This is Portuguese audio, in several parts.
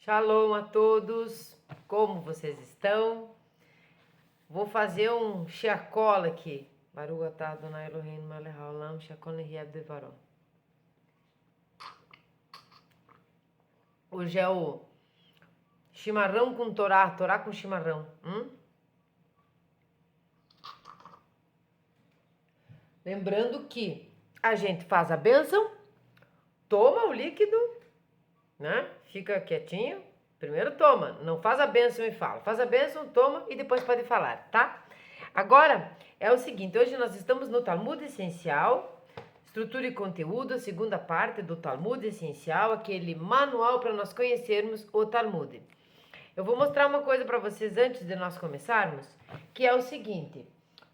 Shalom a todos, como vocês estão? Vou fazer um shiakol aqui. Baruch atah Adonai Eloheinu melech haolam, shiakol nehiab devaró. Hoje é o chimarrão com Torá, Torá com chimarrão. Lembrando que a gente faz a bênção, toma o líquido, né? Fica quietinho. Primeiro toma, não faz a bênção e fala. Faz a bênção, toma e depois pode falar, tá? Agora é o seguinte, hoje nós estamos no Talmud Essencial, estrutura e conteúdo, a segunda parte do Talmud Essencial, aquele manual para nós conhecermos o Talmud. Eu vou mostrar uma coisa para vocês antes de nós começarmos, que é o seguinte.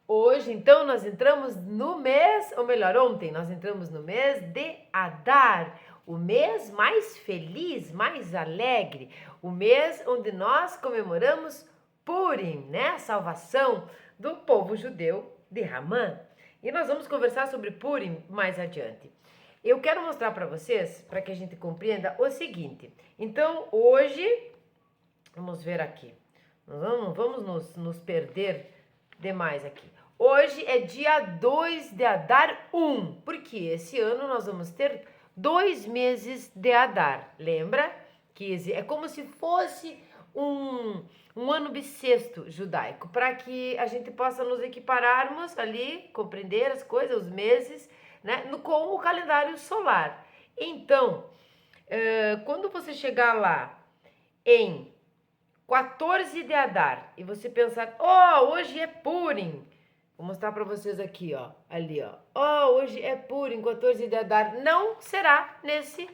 Hoje, então, nós entramos no mês, ou melhor, ontem nós entramos no mês de Adar, o mês mais feliz, mais alegre, o mês onde nós comemoramos Purim, né? A salvação do povo judeu de Ramã. E nós vamos conversar sobre Purim mais adiante. Eu quero mostrar para vocês, para que a gente compreenda o seguinte. Então, hoje, vamos ver aqui, nós não vamos nos perder demais aqui. Hoje é dia 2 de Adar 1, porque esse ano nós vamos ter 2 meses de Adar. Lembra? Que é como se fosse um ano bissexto judaico, para que a gente possa nos equipararmos ali, compreender as coisas, os meses, né, com o calendário solar. Então, quando você chegar lá em 14 de Adar e você pensar, hoje é Purim. Vou mostrar para vocês aqui, ali, hoje é Purim, 14 de Adar. Não será nesse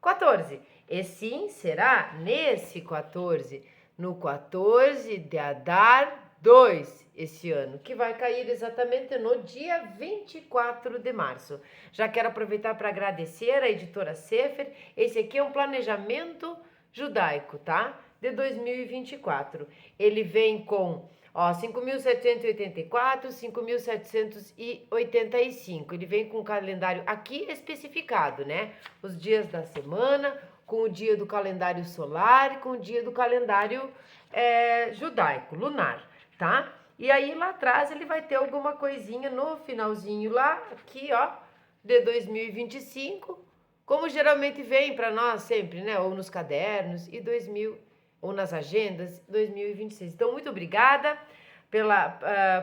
14. E sim será nesse 14, no 14 de Adar 2 esse ano, que vai cair exatamente no dia 24 de março. Já quero aproveitar para agradecer a editora Sefer. Esse aqui é um planejamento judaico, tá? De 2024. Ele vem com 5.784, 5.785. Ele vem com o calendário aqui especificado, né? Os dias da semana, com o dia do calendário solar e com o dia do calendário judaico, lunar, tá? E aí lá atrás ele vai ter alguma coisinha no finalzinho lá, aqui, de 2025, como geralmente vem para nós sempre, né? Ou nos cadernos, ou nas agendas 2026. Então, muito obrigada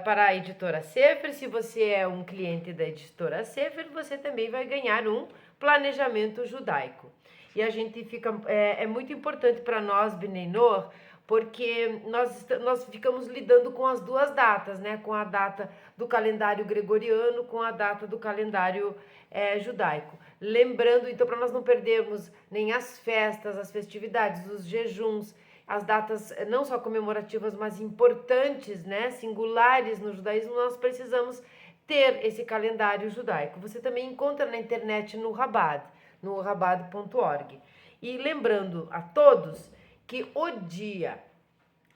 para a editora Sefer. Se você é um cliente da editora Sefer, você também vai ganhar um planejamento judaico. E a gente é muito importante para nós, Bnei Noach, porque nós ficamos lidando com as duas datas, né? Com a data do calendário gregoriano, com a data do calendário judaico. Lembrando, então, para nós não perdermos nem as festas, as festividades, os jejuns, as datas não só comemorativas, mas importantes, né, singulares no judaísmo, nós precisamos ter esse calendário judaico. Você também encontra na internet no rabad.org. E lembrando a todos que o dia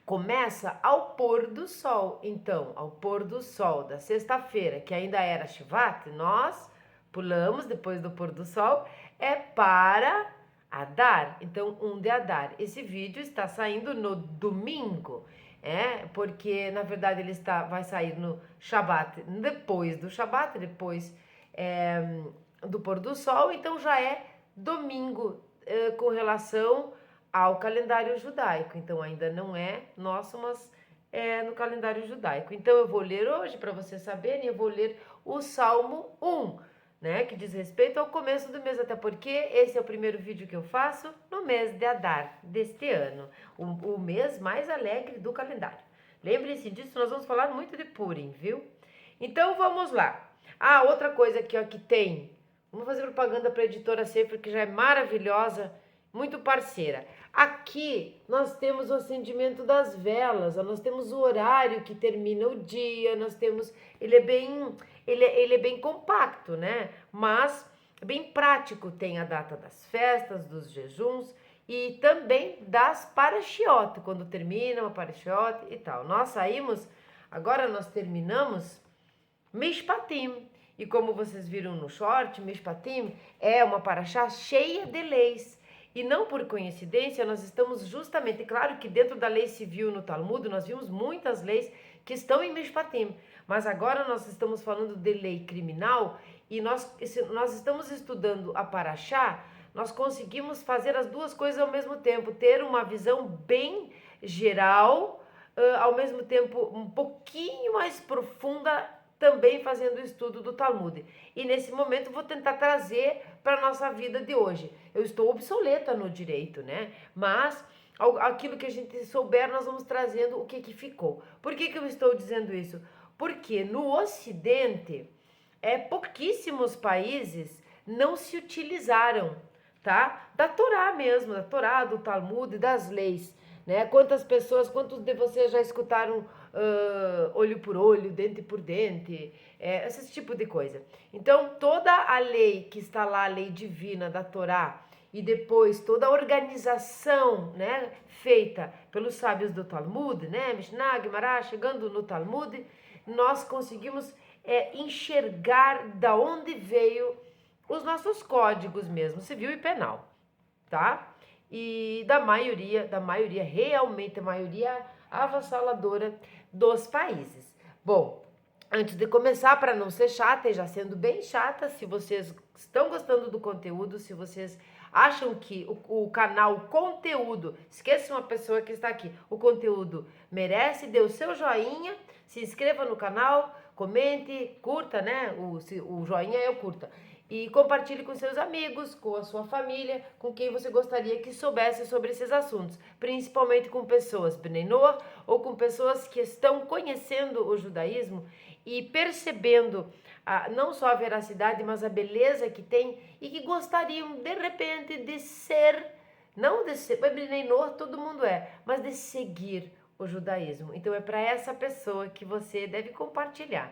começa ao pôr do sol. Então, ao pôr do sol da sexta-feira, que ainda era Shivat, nós pulamos depois do pôr do sol, é para Adar, então 1 de Adar. Esse vídeo está saindo no domingo, porque na verdade ele vai sair no Shabat, depois do Shabat, depois do pôr do sol, então já é domingo com relação ao calendário judaico. Então ainda não é nosso, mas é no calendário judaico. Então eu vou ler hoje, para vocês saberem, eu vou ler o Salmo 1, né, que diz respeito ao começo do mês, até porque esse é o primeiro vídeo que eu faço no mês de Adar deste ano, o mês mais alegre do calendário. Lembre-se disso, nós vamos falar muito de Purim, viu? Então vamos lá. Outra coisa aqui, que tem, vamos fazer propaganda para a editora Sefer, que já é maravilhosa, muito parceira. Aqui nós temos o acendimento das velas, nós temos o horário que termina o dia, nós temos, ele é bem compacto, né? Mas bem prático, tem a data das festas, dos jejuns e também das parashiot, quando termina uma parashiot e tal. Agora nós terminamos Mishpatim. E como vocês viram no short, Mishpatim é uma parashá cheia de leis. E não por coincidência, nós estamos justamente, claro que dentro da lei civil no Talmud, nós vimos muitas leis que estão em Mishpatim, mas agora nós estamos falando de lei criminal e nós estamos estudando a Parashá, nós conseguimos fazer as duas coisas ao mesmo tempo, ter uma visão bem geral, ao mesmo tempo um pouquinho mais profunda, também fazendo o estudo do Talmud. E nesse momento vou tentar trazer para a nossa vida de hoje. Eu estou obsoleta no direito, né? Mas aquilo que a gente souber, nós vamos trazendo o que ficou. Por que eu estou dizendo isso? Porque no Ocidente, pouquíssimos países não se utilizaram, tá? Da Torá mesmo, da Torá, do Talmud, das leis, né? Quantos de vocês já escutaram olho por olho, dente por dente, esse tipo de coisa. Então, toda a lei que está lá, a lei divina da Torá, e depois toda a organização, né, feita pelos sábios do Talmud, né, Mishnah, Gemara, chegando no Talmud, nós conseguimos enxergar da onde veio os nossos códigos mesmo, civil e penal, tá? E da maioria, realmente a maioria avassaladora dos países. Bom, antes de começar, para não ser chata, e já sendo bem chata, se vocês estão gostando do conteúdo, se vocês acham que o canal, o conteúdo, esqueça uma pessoa que está aqui, o conteúdo merece, dê o seu joinha, se inscreva no canal, comente, curta, né? O joinha é o curta. E compartilhe com seus amigos, com a sua família, com quem você gostaria que soubesse sobre esses assuntos, principalmente com pessoas Bnei Noach ou com pessoas que estão conhecendo o judaísmo e percebendo não só a veracidade, mas a beleza que tem e que gostariam de repente de ser, não de ser, Bnei Noach todo mundo mas de seguir o judaísmo. Então é para essa pessoa que você deve compartilhar.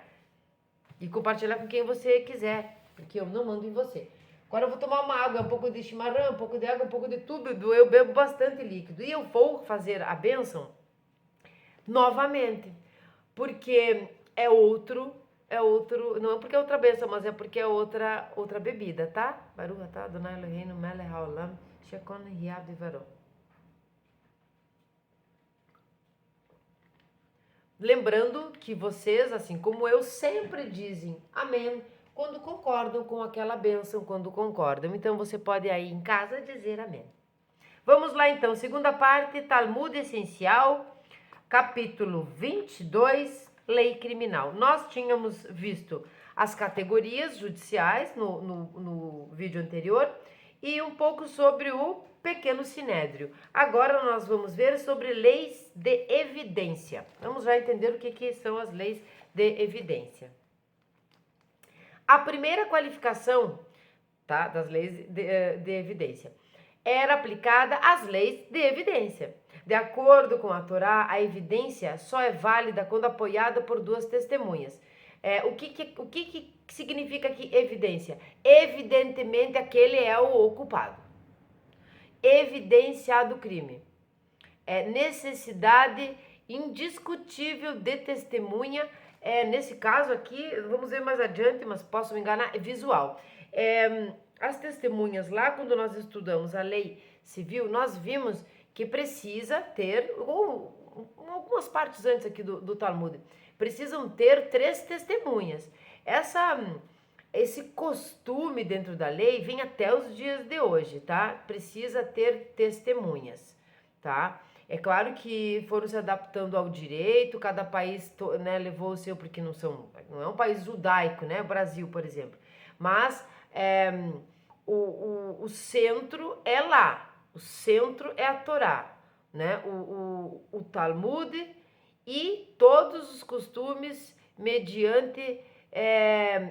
E compartilhar com quem você quiser, porque eu não mando em você. Agora eu vou tomar uma água, um pouco de chimarrão, um pouco de água, um pouco de tudo. Eu bebo bastante líquido. E eu vou fazer a bênção novamente. Porque não é porque é outra bênção, mas é porque é outra bebida, tá? Baruch atah Adonai Eloheinu melech haolam, shekon hiyav v'varo. Lembrando que vocês, assim como eu, sempre dizem amém quando concordam com aquela bênção, quando concordam. Então você pode aí em casa dizer amém. Vamos lá então, segunda parte, Talmud Essencial, capítulo 22, Lei Criminal. Nós tínhamos visto as categorias judiciais no vídeo anterior e um pouco sobre o pequeno sinédrio. Agora nós vamos ver sobre leis de evidência. Vamos já entender o que são as leis de evidência. A primeira qualificação, tá, das leis de evidência era aplicada às leis de evidência. De acordo com a Torá, a evidência só é válida quando apoiada por duas testemunhas. O que significa aqui evidência? Evidentemente aquele é o ocupado. Evidência do crime. Necessidade indiscutível de testemunha. Nesse caso aqui, vamos ver mais adiante, mas posso me enganar, é visual. As testemunhas lá, quando nós estudamos a lei civil, nós vimos que precisa ter, ou algumas partes antes aqui do Talmud, precisam ter 3 testemunhas. Esse costume dentro da lei vem até os dias de hoje, tá? Precisa ter testemunhas, tá? É claro que foram se adaptando ao direito, cada país, né, levou o seu, porque não é um país judaico, né? O Brasil, por exemplo. Mas o centro é lá, o centro é a Torá, né? O Talmud e todos os costumes mediante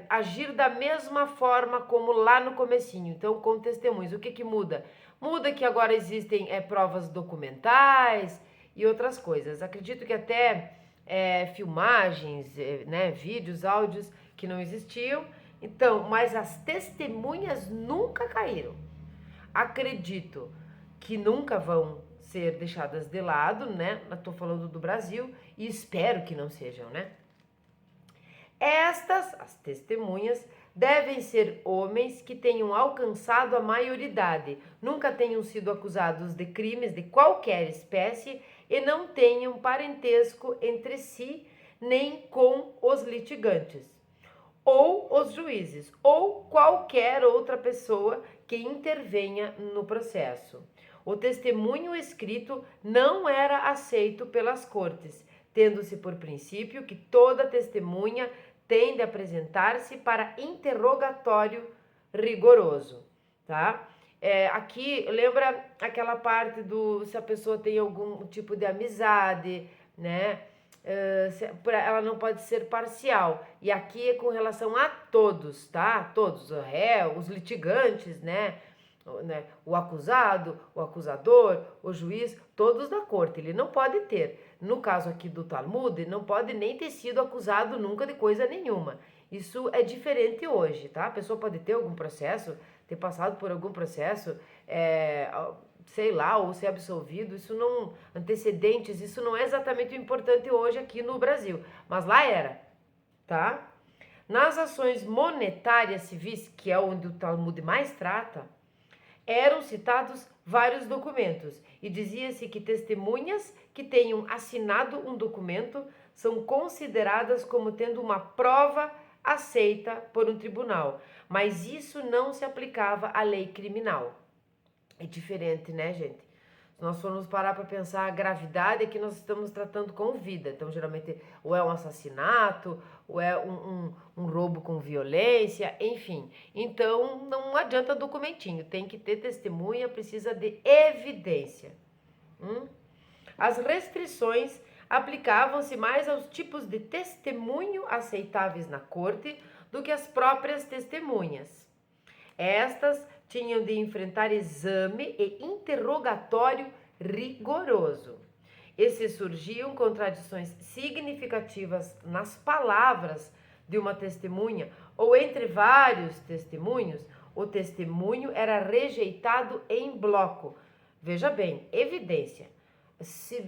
agir da mesma forma como lá no comecinho, então com testemunhos. O que muda? Muda que agora existem provas documentais e outras coisas. Acredito que até filmagens, né, vídeos, áudios que não existiam. Então, mas as testemunhas nunca caíram. Acredito que nunca vão ser deixadas de lado, né? Estou falando do Brasil e espero que não sejam, né? As testemunhas, devem ser homens que tenham alcançado a maioridade, nunca tenham sido acusados de crimes de qualquer espécie e não tenham parentesco entre si nem com os litigantes, ou os juízes, ou qualquer outra pessoa que intervenha no processo. O testemunho escrito não era aceito pelas cortes, tendo-se por princípio que toda testemunha tem de apresentar-se para interrogatório rigoroso, tá? Aqui, lembra aquela parte do se a pessoa tem algum tipo de amizade, né? Ela não pode ser parcial. E aqui é com relação a todos, tá? Todos, o réu, os litigantes, né? O acusado, o acusador, o juiz, todos da corte. Ele não pode ter. No caso aqui do Talmud, não pode nem ter sido acusado nunca de coisa nenhuma. Isso é diferente hoje, tá? A pessoa pode ter algum processo, ter passado por algum processo, sei lá, ou ser absolvido, isso não, antecedentes, isso não é exatamente o importante hoje aqui no Brasil, mas lá era, tá? Nas ações monetárias civis, que é onde o Talmud mais trata, eram citados vários documentos e dizia-se que testemunhas que tenham assinado um documento são consideradas como tendo uma prova aceita por um tribunal, mas isso não se aplicava à lei criminal. É diferente, né, gente? Se nós formos parar para pensar, a gravidade é que nós estamos tratando com vida. Então, geralmente, ou é um assassinato, ou é um roubo com violência, enfim. Então, não adianta documentinho, tem que ter testemunha, precisa de evidência. As restrições aplicavam-se mais aos tipos de testemunho aceitáveis na corte do que às próprias testemunhas. Estas tinham de enfrentar exame e interrogatório rigoroso. E se surgiam contradições significativas nas palavras de uma testemunha ou entre vários testemunhos, o testemunho era rejeitado em bloco. Veja bem, evidência. Se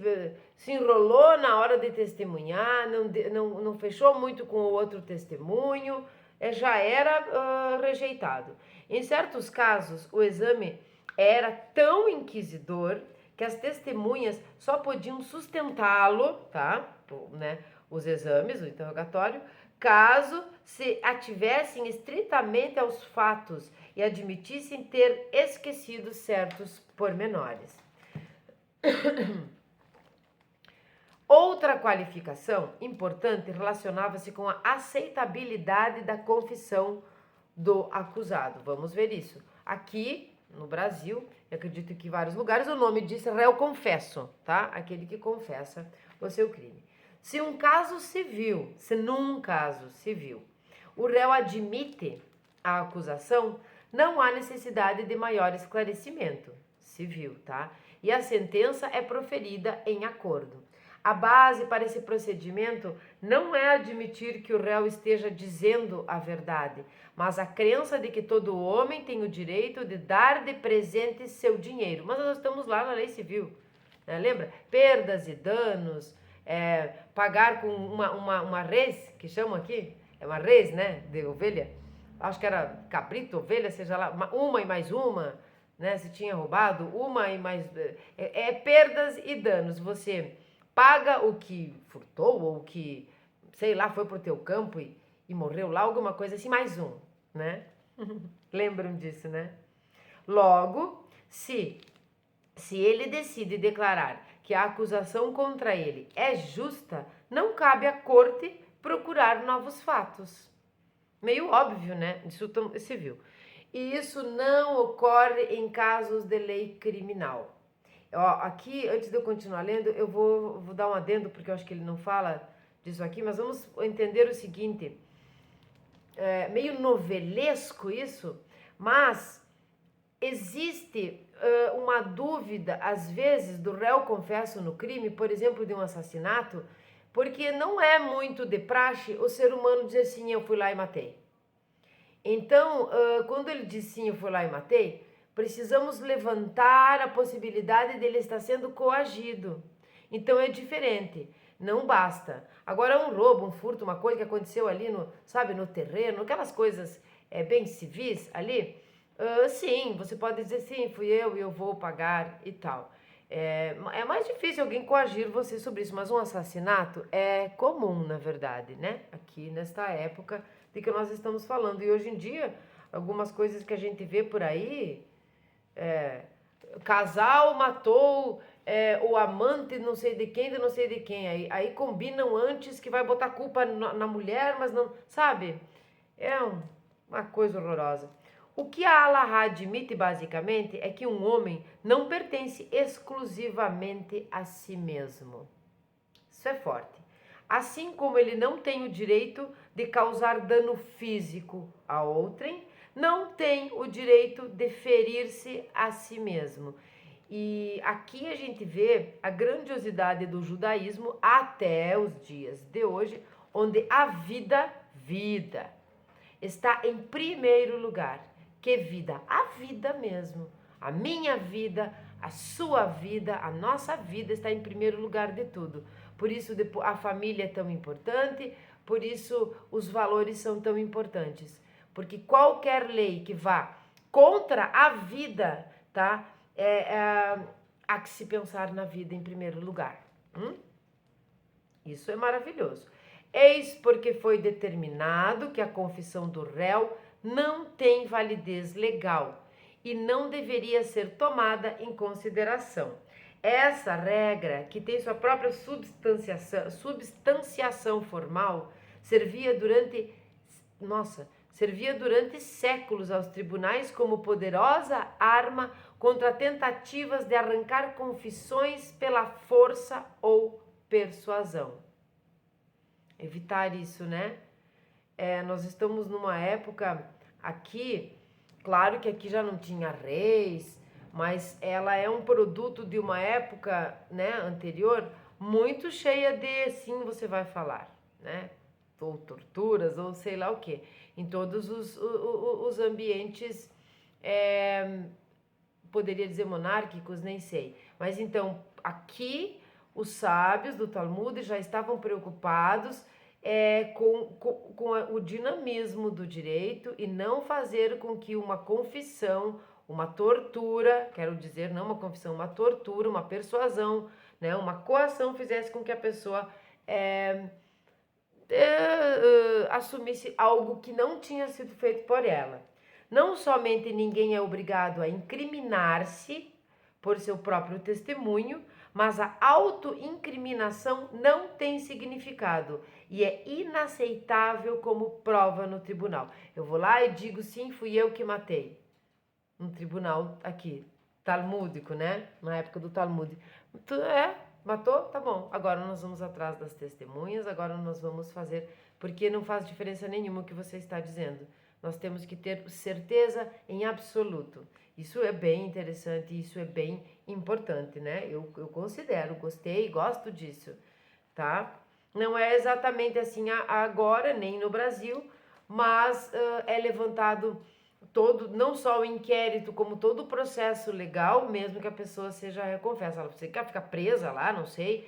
enrolou na hora de testemunhar, não fechou muito com o outro testemunho, já era rejeitado. Em certos casos, o exame era tão inquisidor que as testemunhas só podiam sustentá-lo, tá? Né? Os exames, o interrogatório, caso se ativessem estritamente aos fatos e admitissem ter esquecido certos pormenores. Outra qualificação importante relacionava-se com a aceitabilidade da confissão do acusado. Vamos ver isso. Aqui no Brasil, eu acredito que em vários lugares, o nome diz réu confesso, tá? Aquele que confessa o seu crime. Se num caso civil, o réu admite a acusação, não há necessidade de maior esclarecimento civil, tá? E a sentença é proferida em acordo. A base para esse procedimento não é admitir que o réu esteja dizendo a verdade, mas a crença de que todo homem tem o direito de dar de presente seu dinheiro. Mas nós estamos lá na lei civil, né? Lembra? Perdas e danos, pagar com uma res, que chamam aqui, é uma res, né, de ovelha, acho que era cabrito, ovelha, seja lá, uma e mais uma, né, se tinha roubado, uma e mais, perdas e danos, você paga o que furtou ou o que, sei lá, foi pro teu campo e morreu lá, alguma coisa assim, mais um, né? Lembram disso, né? Logo, se ele decide declarar que a acusação contra ele é justa, não cabe à corte procurar novos fatos. Meio óbvio, né? Isso civil. E isso não ocorre em casos de lei criminal. Ó, aqui, antes de eu continuar lendo, eu vou dar um adendo, porque eu acho que ele não fala disso aqui, mas vamos entender o seguinte, meio novelesco isso, mas existe uma dúvida, às vezes, do réu confesso no crime, por exemplo, de um assassinato, porque não é muito de praxe o ser humano dizer sim, eu fui lá e matei. Então, quando ele diz sim, eu fui lá e matei, precisamos levantar a possibilidade dele estar sendo coagido. Então é diferente, não basta. Agora um roubo, um furto, uma coisa que aconteceu ali no terreno, aquelas coisas bens civis ali, sim, você pode dizer sim, fui eu e eu vou pagar e tal. É mais difícil alguém coagir você sobre isso, mas um assassinato é comum, na verdade, né? Aqui nesta época de que nós estamos falando. E hoje em dia, algumas coisas que a gente vê por aí, casal matou o amante não sei de quem, de não sei de quem. Aí combinam antes que vai botar culpa na mulher, mas não. Sabe? Uma coisa horrorosa. O que a Allahá admite basicamente é que um homem não pertence exclusivamente a si mesmo. Isso é forte. Assim como ele não tem o direito de causar dano físico a outrem, não tem o direito de ferir-se a si mesmo. E aqui a gente vê a grandiosidade do judaísmo até os dias de hoje, onde a vida está em primeiro lugar. Que vida? A vida mesmo. A minha vida, a sua vida, a nossa vida está em primeiro lugar de tudo. Por isso a família é tão importante, por isso os valores são tão importantes. Porque qualquer lei que vá contra a vida, tá? Há que se pensar na vida em primeiro lugar. Isso é maravilhoso. Eis porque foi determinado que a confissão do réu não tem validez legal e não deveria ser tomada em consideração. Essa regra, que tem sua própria substanciação formal, servia durante séculos aos tribunais como poderosa arma contra tentativas de arrancar confissões pela força ou persuasão. Evitar isso, né? Nós estamos numa época aqui, claro que aqui já não tinha reis, mas ela é um produto de uma época, né, anterior, muito cheia de sim, você vai falar, né? Ou torturas, ou sei lá o que, em todos os ambientes, poderia dizer monárquicos, nem sei. Mas então, aqui, os sábios do Talmud já estavam preocupados com o dinamismo do direito e não fazer com que uma confissão, uma tortura, quero dizer, não uma confissão, uma tortura, uma persuasão, né, uma coação fizesse com que a pessoa assumisse algo que não tinha sido feito por ela. Não somente ninguém é obrigado a incriminar-se por seu próprio testemunho, mas a autoincriminação não tem significado e é inaceitável como prova no tribunal. Eu vou lá e digo sim, fui eu que matei. No tribunal aqui, talmúdico, né? Na época do Talmud. Matou? Tá bom. Agora nós vamos atrás das testemunhas, agora nós vamos fazer, porque não faz diferença nenhuma o que você está dizendo. Nós temos que ter certeza em absoluto. Isso é bem interessante, isso é bem importante, né? Eu considero, gostei, gosto disso, tá? Não é exatamente assim agora, nem no Brasil, mas é levantado não só o inquérito, como todo o processo legal, mesmo que a pessoa seja reconfessa. Você quer ficar presa lá, não sei,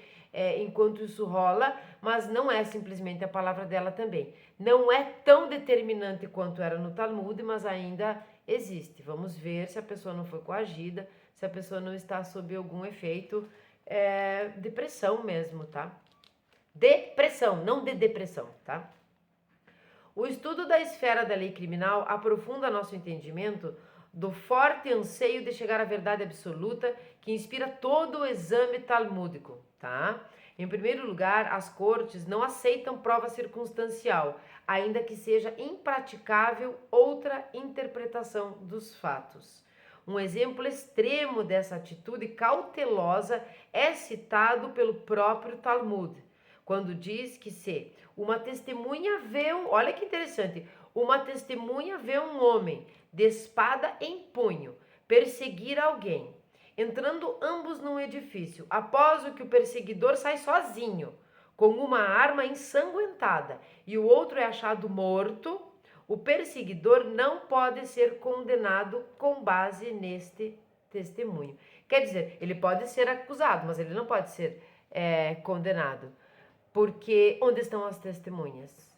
enquanto isso rola, mas não é simplesmente a palavra dela também. Não é tão determinante quanto era no Talmud, mas ainda existe. Vamos ver se a pessoa não foi coagida, se a pessoa não está sob algum efeito de pressão mesmo, tá? Depressão, não de depressão, tá? O estudo da esfera da lei criminal aprofunda nosso entendimento do forte anseio de chegar à verdade absoluta que inspira todo o exame talmúdico, tá? Em primeiro lugar, as cortes não aceitam prova circunstancial, ainda que seja impraticável outra interpretação dos fatos. Um exemplo extremo dessa atitude cautelosa é citado pelo próprio Talmud, quando diz que se uma testemunha vê olha que interessante, uma testemunha vê um homem de espada em punho perseguir alguém, entrando ambos num edifício, após o que o perseguidor sai sozinho, com uma arma ensanguentada, e o outro é achado morto, o perseguidor não pode ser condenado com base neste testemunho. Quer dizer, ele pode ser acusado, mas ele não pode ser condenado. Porque onde estão as testemunhas?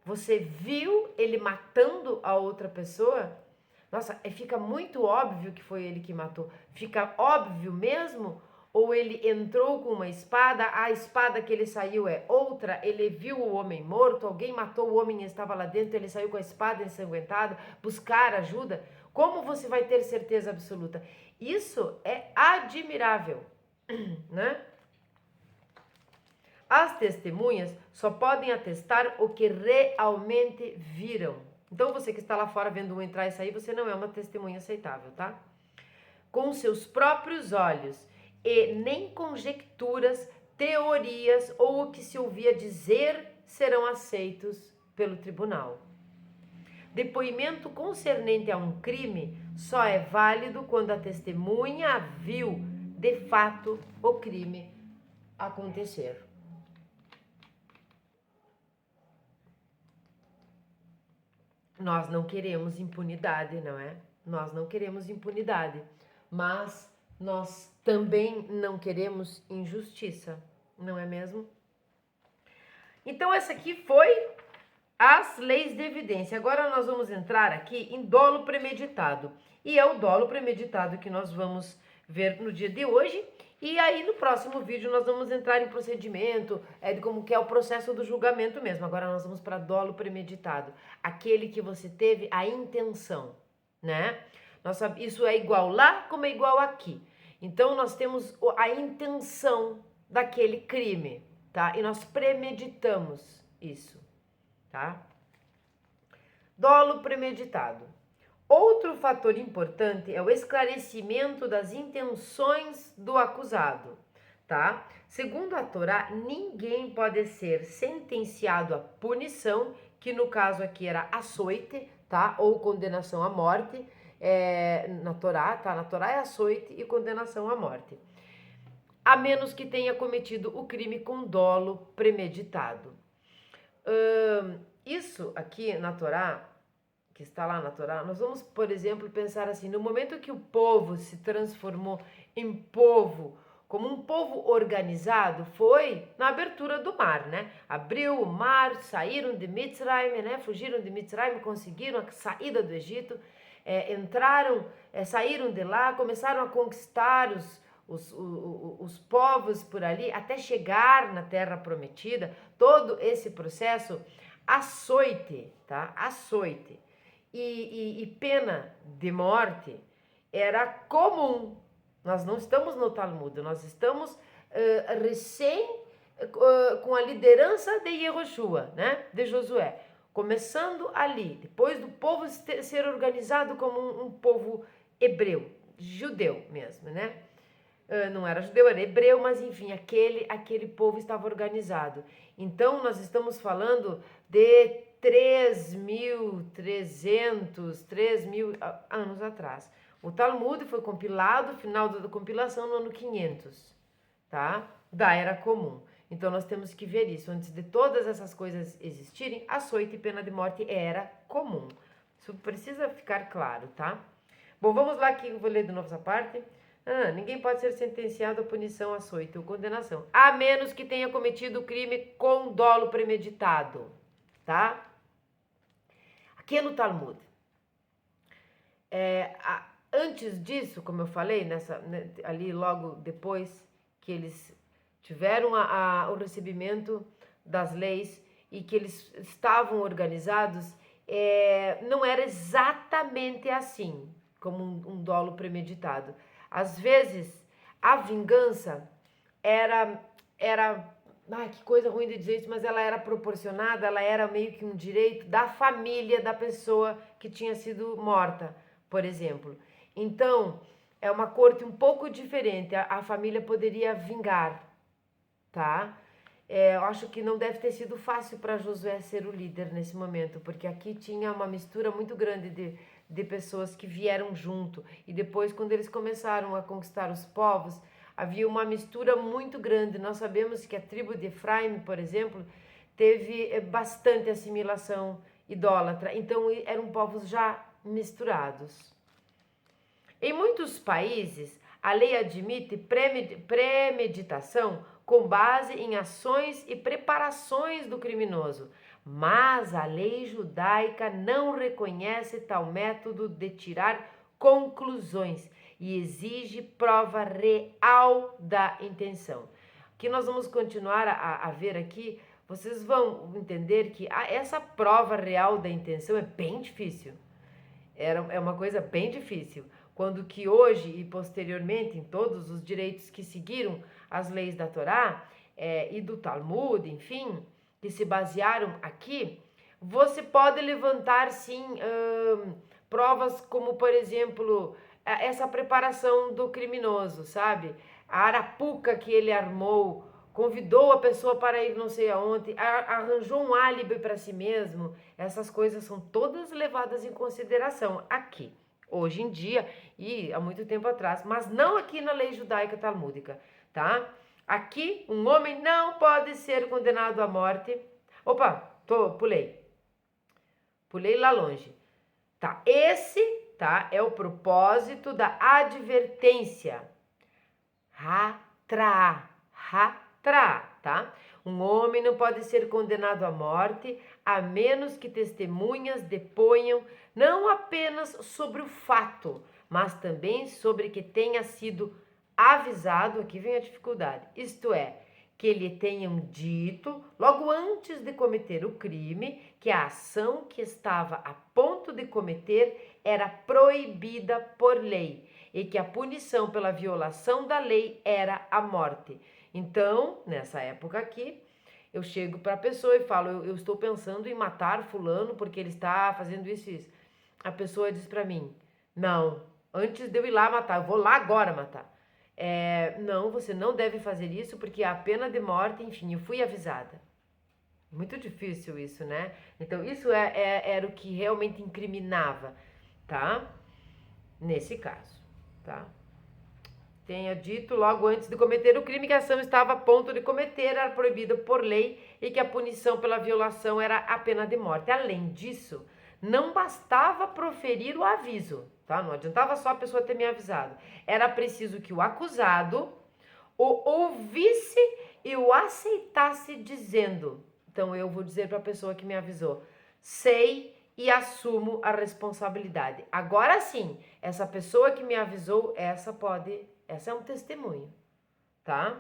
Você viu ele matando a outra pessoa? Nossa, fica muito óbvio que foi ele que matou. Fica óbvio mesmo? Ou ele entrou com uma espada, a espada que ele saiu é outra, ele viu o homem morto, alguém matou o homem e estava lá dentro, ele saiu com a espada ensanguentada, buscar ajuda? Como você vai ter certeza absoluta? Isso é admirável, né? As testemunhas só podem atestar o que realmente viram. Então, você que está lá fora vendo um entrar e sair, você não é uma testemunha aceitável, tá? Com seus próprios olhos, e nem conjecturas, teorias ou o que se ouvia dizer serão aceitos pelo tribunal. Depoimento concernente a um crime só é válido quando a testemunha viu, de fato, o crime acontecer. Nós não queremos impunidade, não é? Nós não queremos impunidade, mas nós também não queremos injustiça, não é mesmo? Então, essa aqui foi as leis de evidência. Agora nós vamos entrar aqui em dolo premeditado. E é o dolo premeditado que nós vamos ver no dia de hoje. E aí no próximo vídeo nós vamos entrar em procedimento, de como que é o processo do julgamento mesmo. Agora nós vamos para dolo premeditado, aquele que você teve a intenção, né? Isso é igual lá como é igual aqui. Então nós temos a intenção daquele crime, tá? E nós premeditamos isso, tá? Dolo premeditado. Outro fator importante é o esclarecimento das intenções do acusado, tá? Segundo a Torá, ninguém pode ser sentenciado à punição, que no caso aqui era açoite, tá? Ou condenação à morte, na Torá, tá? Na Torá é açoite e condenação à morte, a menos que tenha cometido o crime com dolo premeditado. Isso aqui na Torá, que está lá na Torá, nós vamos, por exemplo, pensar assim, no momento que o povo se transformou em povo, como um povo organizado, foi na abertura do mar, né? Abriu o mar, saíram de Mitzrayim, né? Fugiram de Mitzrayim, conseguiram a saída do Egito, saíram de lá, começaram a conquistar os povos por ali, até chegar na Terra Prometida. Todo esse processo, açoite, tá? Açoite e pena de morte era comum. Nós não estamos no Talmud, nós estamos com a liderança de Yehoshua, né? De Josué. Começando ali, depois do povo ser organizado como um povo hebreu, judeu mesmo, né? Não era judeu, era hebreu, mas enfim, aquele povo estava organizado. Então, nós estamos falando de 3.000 anos atrás. O Talmud foi compilado, final da compilação, no ano 500, tá? Da Era Comum. Então, nós temos que ver isso. Antes de todas essas coisas existirem, açoite e pena de morte era comum. Isso precisa ficar claro, tá? Bom, vamos lá que eu vou ler de novo essa parte. Ninguém pode ser sentenciado à punição, açoite ou condenação, a menos que tenha cometido o crime com dolo premeditado, tá? Aqui é no Talmud. Antes disso, como eu falei, ali logo depois que eles tiveram o recebimento das leis e que eles estavam organizados, não era exatamente assim, como um dolo premeditado. Às vezes, a vingança era que coisa ruim de dizer isso, mas ela era proporcionada, ela era meio que um direito da família da pessoa que tinha sido morta, por exemplo. Então, é uma corte um pouco diferente, a família poderia vingar, tá? Eu acho que não deve ter sido fácil para Josué ser o líder nesse momento, porque aqui tinha uma mistura muito grande de pessoas que vieram junto. E depois, quando eles começaram a conquistar os povos, havia uma mistura muito grande. Nós sabemos que a tribo de Efraim, por exemplo, teve bastante assimilação idólatra. Então, eram povos já misturados. Em muitos países, a lei admite premeditação com base em ações e preparações do criminoso, Mas a lei judaica não reconhece tal método de tirar conclusões e exige prova real da intenção. O que nós vamos continuar a ver aqui, vocês vão entender que essa prova real da intenção é bem difícil. É uma coisa bem difícil. Quando que hoje e posteriormente, em todos os direitos que seguiram as leis da Torá e do Talmud, enfim, que se basearam aqui, você pode levantar, sim, provas como, por exemplo, essa preparação do criminoso, sabe? A arapuca que ele armou, convidou a pessoa para ir não sei aonde, arranjou um álibi para si mesmo. Essas coisas são todas levadas em consideração aqui, hoje em dia e há muito tempo atrás, mas não aqui na lei judaica talmúdica, tá? Aqui, um homem não pode ser condenado à morte. Opa, pulei lá longe. Tá, esse, tá, é o propósito da advertência. Ratra, tá? Um homem não pode ser condenado à morte, a menos que testemunhas deponham não apenas sobre o fato, mas também sobre que tenha sido avisado, aqui vem a dificuldade, isto é, que lhe tenham dito, logo antes de cometer o crime, que a ação que estava a ponto de cometer era proibida por lei e que a punição pela violação da lei era a morte. Então, nessa época aqui, eu chego para a pessoa e falo, eu estou pensando em matar fulano porque ele está fazendo isso e isso. A pessoa diz para mim, não, antes de eu ir lá matar, eu vou lá agora matar. Não, você não deve fazer isso porque a pena de morte, enfim, eu fui avisada. Muito difícil isso, né? Então, isso era o que realmente incriminava, tá? Nesse caso, tá? Tenha dito logo antes de cometer o crime que a ação estava a ponto de cometer, era proibida por lei e que a punição pela violação era a pena de morte. Além disso, não bastava proferir o aviso, tá? Não adiantava só a pessoa ter me avisado. Era preciso que o acusado o ouvisse e o aceitasse dizendo. Então eu vou dizer para a pessoa que me avisou, sei e assumo a responsabilidade. Agora sim, essa pessoa que me avisou, essa é um testemunho, tá?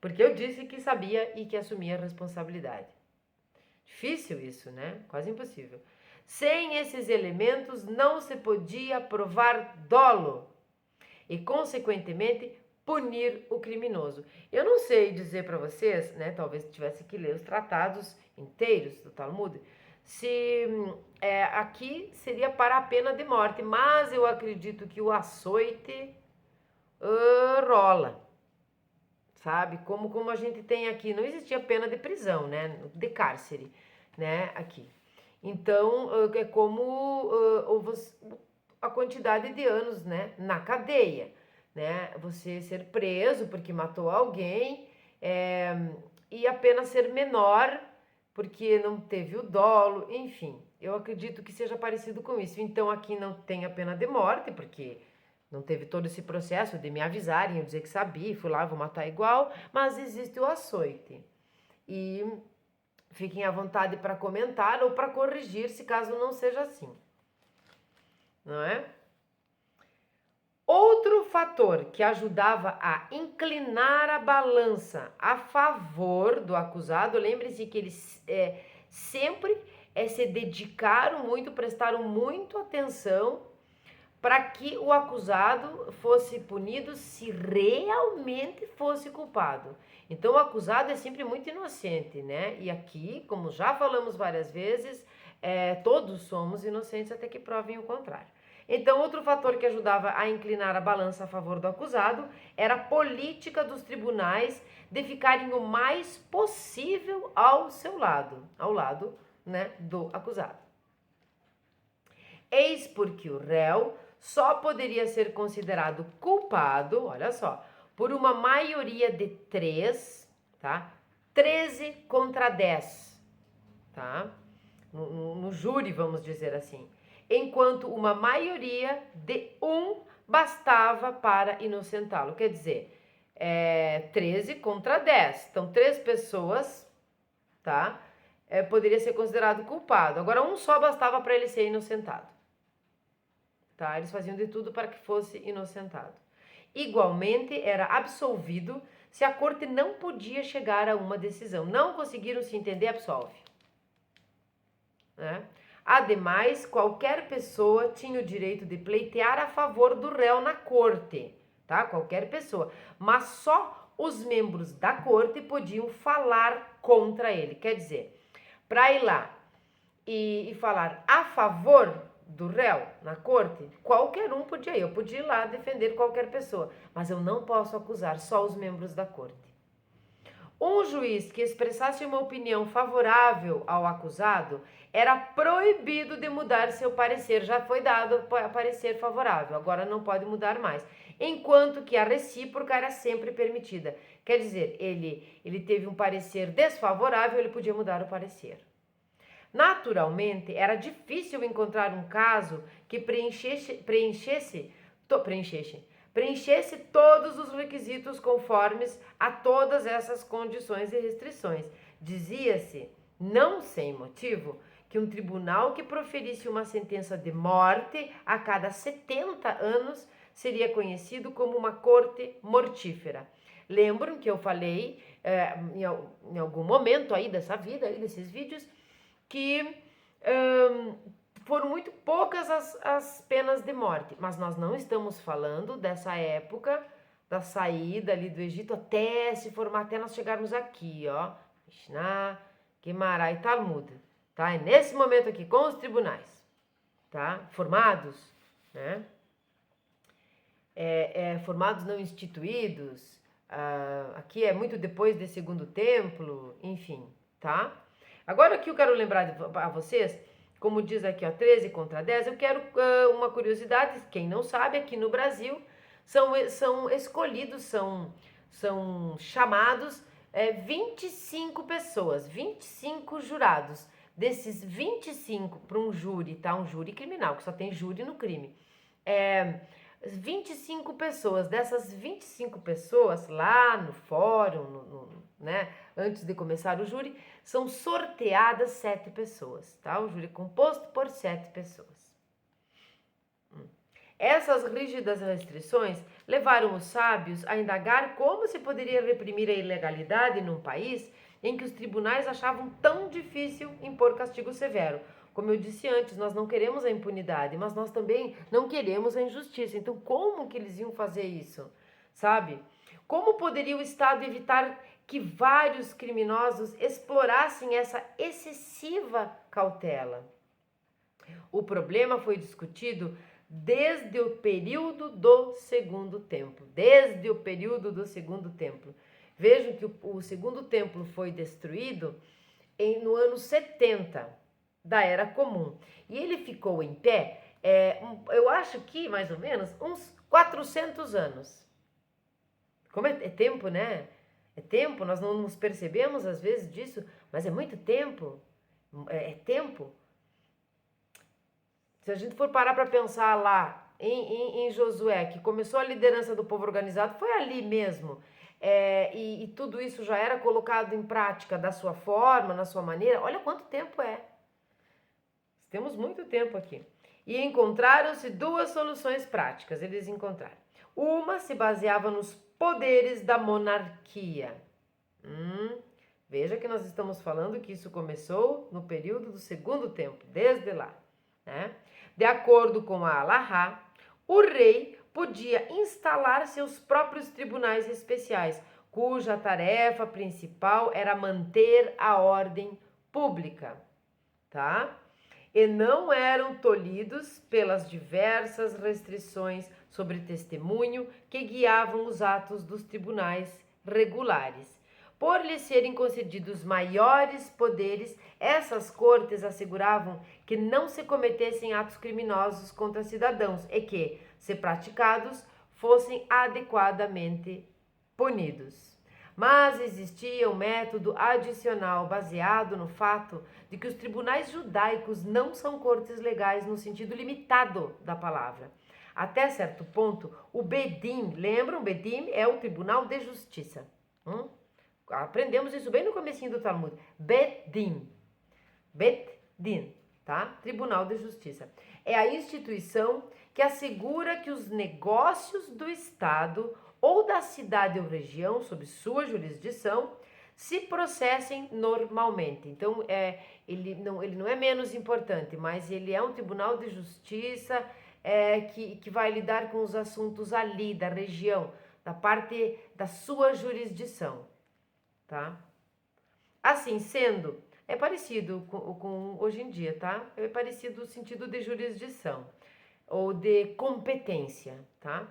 Porque eu disse que sabia e que assumia a responsabilidade. Difícil isso, né? Quase impossível. Sem esses elementos não se podia provar dolo e, consequentemente, punir o criminoso. Eu não sei dizer para vocês, né? Talvez tivesse que ler os tratados inteiros do Talmud, se aqui seria para a pena de morte, mas eu acredito que o açoite rola, sabe? Como a gente tem aqui, não existia pena de prisão, né? De cárcere, né? Aqui. Então, é como a quantidade de anos, né? Na cadeia, né? Você ser preso porque matou alguém e a pena ser menor porque não teve o dolo, enfim. Eu acredito que seja parecido com isso. Então, aqui não tem a pena de morte, porque não teve todo esse processo de me avisarem, eu dizer que sabia, fui lá, vou matar igual, mas existe o açoite. E fiquem à vontade para comentar ou para corrigir, se caso não seja assim. Não é? Outro fator que ajudava a inclinar a balança a favor do acusado, lembre-se que eles sempre se dedicaram muito, prestaram muito atenção para que o acusado fosse punido se realmente fosse culpado. Então, o acusado é sempre muito inocente, né? E aqui, como já falamos várias vezes, todos somos inocentes até que provem o contrário. Então, outro fator que ajudava a inclinar a balança a favor do acusado era a política dos tribunais de ficarem o mais possível ao seu lado, ao lado, né, do acusado. Eis porque o réu só poderia ser considerado culpado, olha só, por uma maioria de 3, tá? 13 contra 10, tá? No júri, vamos dizer assim. Enquanto uma maioria de 1 bastava para inocentá-lo. Quer dizer, 13 contra 10. Então, 3 pessoas, tá? poderia ser considerado culpado. Agora, um só bastava para ele ser inocentado. Tá? Eles faziam de tudo para que fosse inocentado. Igualmente, era absolvido se a corte não podia chegar a uma decisão. Não conseguiram se entender, absolve. Né? Ademais, qualquer pessoa tinha o direito de pleitear a favor do réu na corte, tá? Qualquer pessoa. Mas só os membros da corte podiam falar contra ele. Quer dizer, para ir lá e falar a favor do réu na corte, qualquer um podia ir. Eu podia ir lá defender qualquer pessoa, mas eu não posso acusar só os membros da corte. Um juiz que expressasse uma opinião favorável ao acusado era proibido de mudar seu parecer. Já foi dado parecer favorável, agora não pode mudar mais. Enquanto que a recíproca era sempre permitida. Quer dizer, ele teve um parecer desfavorável, ele podia mudar o parecer. Naturalmente, era difícil encontrar um caso que preenchesse todos os requisitos conformes a todas essas condições e restrições. Dizia-se, não sem motivo, que um tribunal que proferisse uma sentença de morte a cada 70 anos seria conhecido como uma corte mortífera. Lembram que eu falei em algum momento aí dessa vida, aí desses vídeos, que foram muito poucas as penas de morte, mas nós não estamos falando dessa época da saída ali do Egito até se formar, até nós chegarmos aqui, ó, Mishnah, Gemara e Talmud, tá? É nesse momento aqui, com os tribunais, tá? Formados, né? Formados não instituídos, aqui é muito depois do Segundo Templo, enfim, tá? Agora aqui eu quero lembrar a vocês, como diz aqui, ó, 13 contra 10, eu quero uma curiosidade, quem não sabe, aqui no Brasil são escolhidos, são chamados 25 pessoas, 25 jurados. Desses 25 para um júri, tá? Um júri criminal, que só tem júri no crime. 25 pessoas, dessas 25 pessoas, lá no fórum, né, antes de começar o júri, são sorteadas 7 pessoas, tá? O júri é composto por 7 pessoas. Essas rígidas restrições levaram os sábios a indagar como se poderia reprimir a ilegalidade num país em que os tribunais achavam tão difícil impor castigo severo. Como eu disse antes, nós não queremos a impunidade, mas nós também não queremos a injustiça. Então, como que eles iam fazer isso? Sabe? Como poderia o Estado evitar que vários criminosos explorassem essa excessiva cautela? O problema foi discutido desde o período do Segundo Templo. Desde o período do Segundo Templo. Vejam que o Segundo Templo foi destruído no ano 70 da Era Comum. E ele ficou em pé, eu acho que mais ou menos uns 400 anos. Como é tempo, né? É tempo, nós não nos percebemos às vezes disso, mas é muito tempo. É tempo. Se a gente for parar para pensar lá em Josué, que começou a liderança do povo organizado, foi ali mesmo. E tudo isso já era colocado em prática da sua forma, na sua maneira. Olha quanto tempo é. Temos muito tempo aqui. E encontraram-se 2 soluções práticas. Eles encontraram. Uma se baseava nos poderes da monarquia. Veja que nós estamos falando que isso começou no período do Segundo Templo, desde lá, né? De acordo com a Alahá, o rei podia instalar seus próprios tribunais especiais, cuja tarefa principal era manter a ordem pública, tá? E não eram tolhidos pelas diversas restrições sobre testemunho que guiavam os atos dos tribunais regulares. Por lhes serem concedidos maiores poderes, essas cortes asseguravam que não se cometessem atos criminosos contra cidadãos e que, se praticados, fossem adequadamente punidos. Mas existia um método adicional baseado no fato de que os tribunais judaicos não são cortes legais no sentido limitado da palavra. Até certo ponto, o Bedim, lembram? Bedim é o Tribunal de Justiça. Aprendemos isso bem no comecinho do Talmud. Bedim. Bet Din, tá? Tribunal de Justiça. É a instituição que assegura que os negócios do Estado ou da cidade ou região sob sua jurisdição se processem normalmente. Então, ele não é menos importante, mas ele é um tribunal de justiça que vai lidar com os assuntos ali, da região, da parte da sua jurisdição, tá? Assim sendo, é parecido com hoje em dia, tá? É parecido o sentido de jurisdição ou de competência, tá?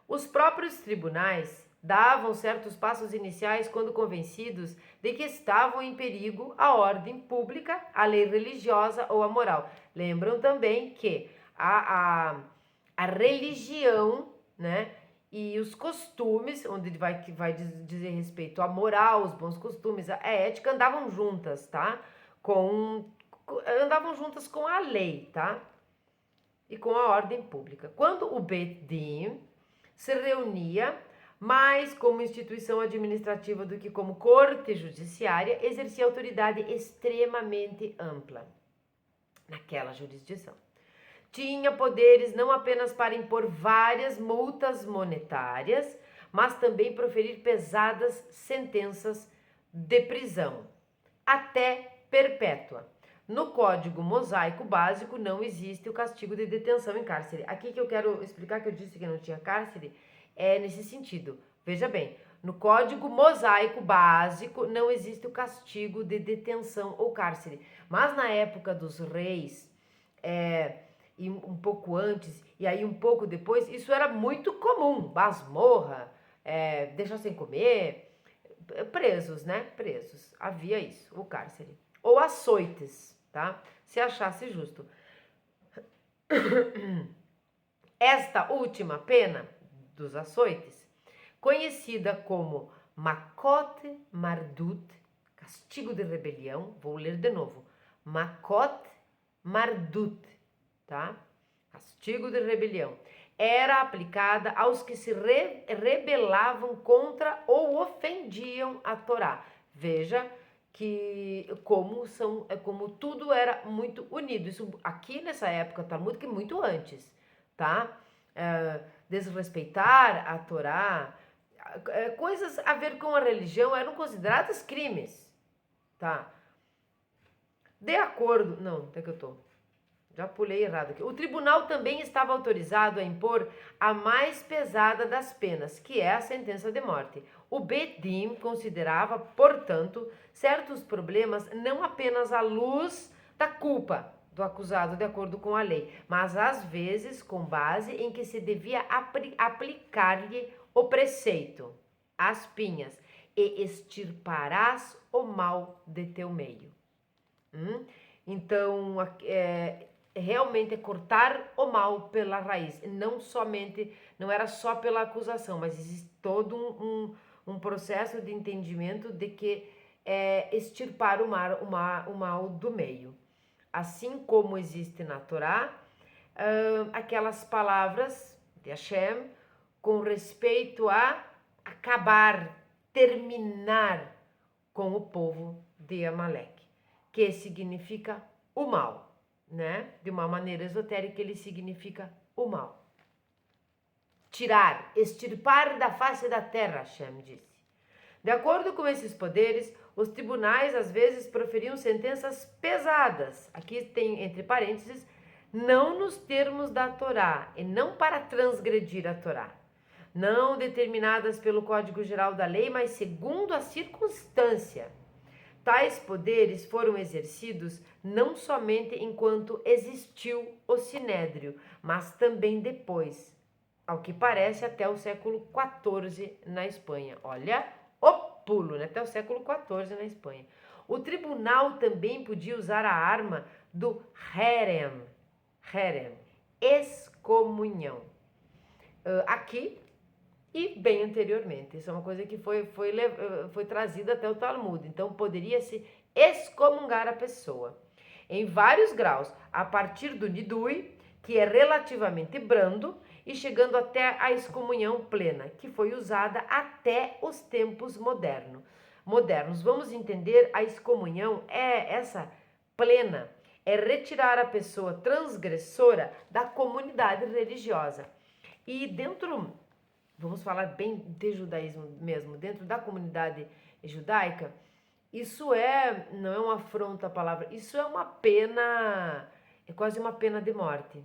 Os próprios tribunais davam certos passos iniciais quando convencidos de que estavam em perigo a ordem pública, a lei religiosa ou a moral. Lembram também que a religião, né, e os costumes, onde vai dizer respeito à moral, os bons costumes, a ética, andavam juntas, tá? Andavam juntas com a lei, tá? E com a ordem pública. Quando o Bet Din se reunia mais como instituição administrativa do que como corte judiciária, exercia autoridade extremamente ampla naquela jurisdição. Tinha poderes não apenas para impor várias multas monetárias, mas também proferir pesadas sentenças de prisão, até perpétua. No Código Mosaico Básico não existe o castigo de detenção em cárcere. Aqui que eu quero explicar que eu disse que não tinha cárcere, é nesse sentido. Veja bem, no Código Mosaico Básico não existe o castigo de detenção ou cárcere. Mas na época dos reis, e um pouco antes, e aí um pouco depois, isso era muito comum. Masmorra, deixar sem comer, presos, né? Presos. Havia isso, o cárcere. Ou açoites, tá? Se achasse justo. Esta última pena dos açoites, conhecida como Makot Mardut, castigo de rebelião, vou ler de novo, Makot Mardut, tá? Castigo de rebelião, era aplicada aos que se rebelavam contra ou ofendiam a Torá. Veja que como tudo era muito unido. Isso aqui nessa época Talmud, que muito antes, tá? Desrespeitar a Torá, coisas a ver com a religião eram consideradas crimes, tá? De acordo, não, até que eu tô, já pulei errado aqui. O tribunal também estava autorizado a impor a mais pesada das penas, que é a sentença de morte. O Bet Din considerava, portanto, certos problemas não apenas à luz da culpa do acusado de acordo com a lei, mas às vezes com base em que se devia aplicar-lhe o preceito, as pinhas, e extirparás o mal de teu meio. Então, realmente é cortar o mal pela raiz, não era só pela acusação, mas existe todo um processo de entendimento de que extirpar o mal do meio. Assim como existe na Torá, aquelas palavras de Hashem com respeito a acabar, terminar com o povo de Amaleque, que significa o mal, né? De uma maneira esotérica, ele significa o mal. Tirar, extirpar da face da terra, Hashem disse. De acordo com esses poderes, os tribunais às vezes proferiam sentenças pesadas, aqui tem entre parênteses, não nos termos da Torá e não para transgredir a Torá, não determinadas pelo Código Geral da Lei, mas segundo a circunstância. Tais poderes foram exercidos não somente enquanto existiu o Sinédrio, mas também depois, ao que parece até o século XIV na Espanha. Olha o pulo, né? Até o século XIV na Espanha. O tribunal também podia usar a arma do herem, excomunhão. Aqui e bem anteriormente. Isso é uma coisa que foi trazida até o Talmud. Então, poderia-se excomungar a pessoa em vários graus, a partir do nidui, que é relativamente brando, e chegando até a excomunhão plena, que foi usada até os tempos modernos. Vamos entender, a excomunhão é essa plena, é retirar a pessoa transgressora da comunidade religiosa. E dentro, vamos falar bem de judaísmo mesmo, dentro da comunidade judaica, isso não é uma afronta à palavra, isso é uma pena, é quase uma pena de morte.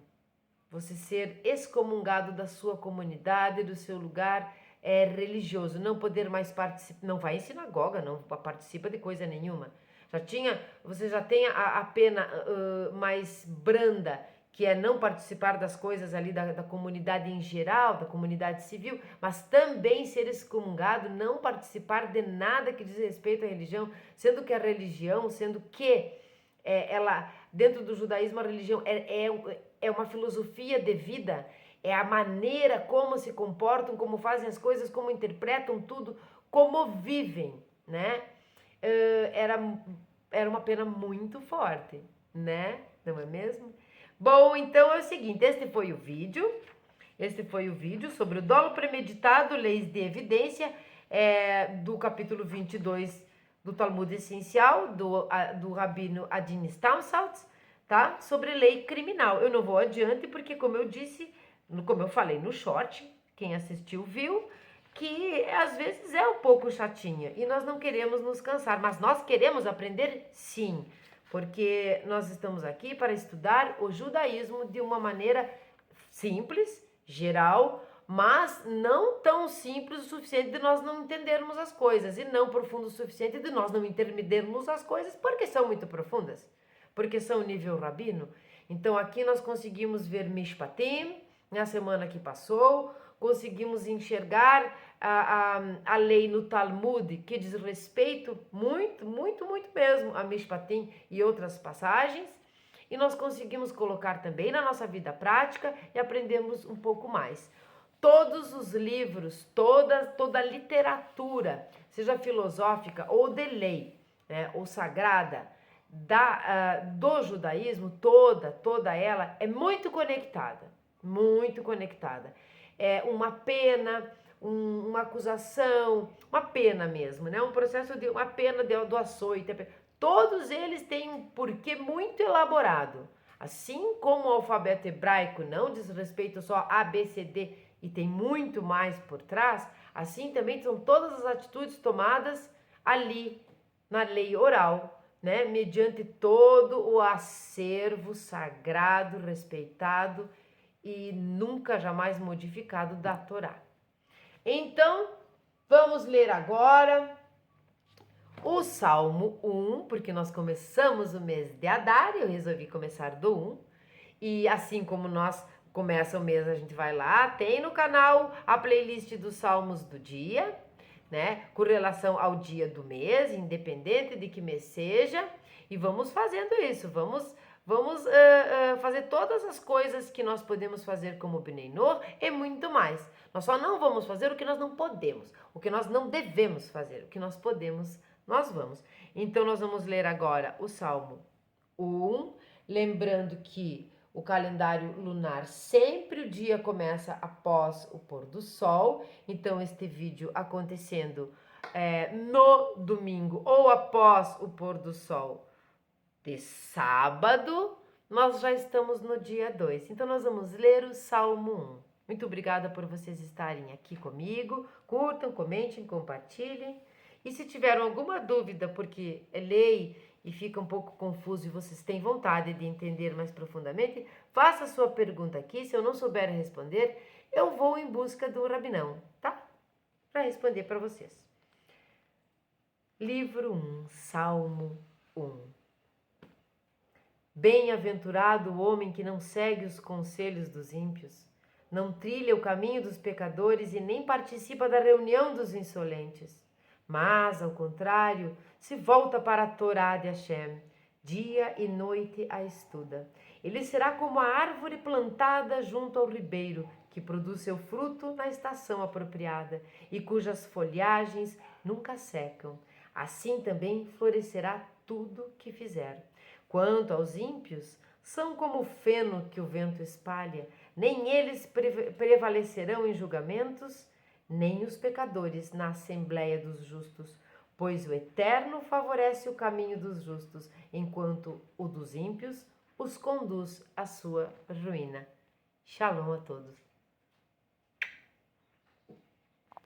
Você ser excomungado da sua comunidade, do seu lugar religioso, não poder mais participar, não vai em sinagoga, não participa de coisa nenhuma. Você já tem a pena mais branda, que é não participar das coisas ali da comunidade em geral, da comunidade civil, mas também ser excomungado, não participar de nada que diz respeito à religião, sendo que a religião, ela, dentro do judaísmo, a religião é uma filosofia de vida, é a maneira como se comportam, como fazem as coisas, como interpretam tudo, como vivem, né? Era uma pena muito forte, né? Não é mesmo? Bom, então é o seguinte, este foi o vídeo sobre o dolo premeditado, leis de evidência, do capítulo 22 do Talmud Essencial, do Rabino Adin Staunsaltz, tá? Sobre lei criminal. Eu não vou adiante porque, como eu disse, como eu falei no short, quem assistiu viu, que às vezes é um pouco chatinha e nós não queremos nos cansar, mas nós queremos aprender sim, porque nós estamos aqui para estudar o judaísmo de uma maneira simples, geral, mas não tão simples o suficiente de nós não entendermos as coisas e não profundo o suficiente de nós não entendermos as coisas porque são muito profundas, porque são nível rabino. Então aqui nós conseguimos ver Mishpatim na semana que passou, conseguimos enxergar a lei no Talmud, que diz respeito muito, muito, muito mesmo a Mishpatim e outras passagens, e nós conseguimos colocar também na nossa vida prática e aprendemos um pouco mais. Todos os livros, toda a literatura, seja filosófica ou de lei, né, ou sagrada, do judaísmo, toda ela é muito conectada. Muito conectada. É uma pena, uma acusação, uma pena mesmo, né? Um processo de uma pena do açoite. Todos eles têm um porquê muito elaborado. Assim como o alfabeto hebraico não diz respeito só a, B, C, D e tem muito mais por trás, assim também são todas as atitudes tomadas ali na lei oral, né? Mediante todo o acervo sagrado, respeitado e nunca jamais modificado da Torá. Então, vamos ler agora o Salmo 1, porque nós começamos o mês de Adar, eu resolvi começar do 1, e assim como nós começa o mês, a gente vai lá, tem no canal a playlist dos Salmos do dia, né, com relação ao dia do mês, independente de que mês seja, e vamos fazendo isso, vamos fazer todas as coisas que nós podemos fazer como Bnei Noach e muito mais. Nós só não vamos fazer o que nós não podemos, o que nós não devemos fazer, o que nós podemos, nós vamos. Então, nós vamos ler agora o Salmo 1, lembrando que o calendário lunar sempre o dia começa após o pôr do sol, então este vídeo acontecendo no domingo ou após o pôr do sol de sábado, nós já estamos no dia 2. Então, nós vamos ler o Salmo 1. Muito obrigada por vocês estarem aqui comigo. Curtam, comentem, compartilhem. E se tiveram alguma dúvida, porque é lei e fica um pouco confuso e vocês têm vontade de entender mais profundamente, faça a sua pergunta aqui. Se eu não souber responder, eu vou em busca do Rabinão, tá? Para responder para vocês. Livro 1, Salmo 1. Bem-aventurado o homem que não segue os conselhos dos ímpios, não trilha o caminho dos pecadores e nem participa da reunião dos insolentes, mas, ao contrário, se volta para a Torá de Hashem, dia e noite a estuda. Ele será como a árvore plantada junto ao ribeiro, que produz seu fruto na estação apropriada e cujas folhagens nunca secam. Assim também florescerá tudo que fizer. Quanto aos ímpios, são como o feno que o vento espalha, nem eles prevalecerão em julgamentos, nem os pecadores na assembleia dos justos, pois o Eterno favorece o caminho dos justos, enquanto o dos ímpios os conduz à sua ruína. Shalom a todos.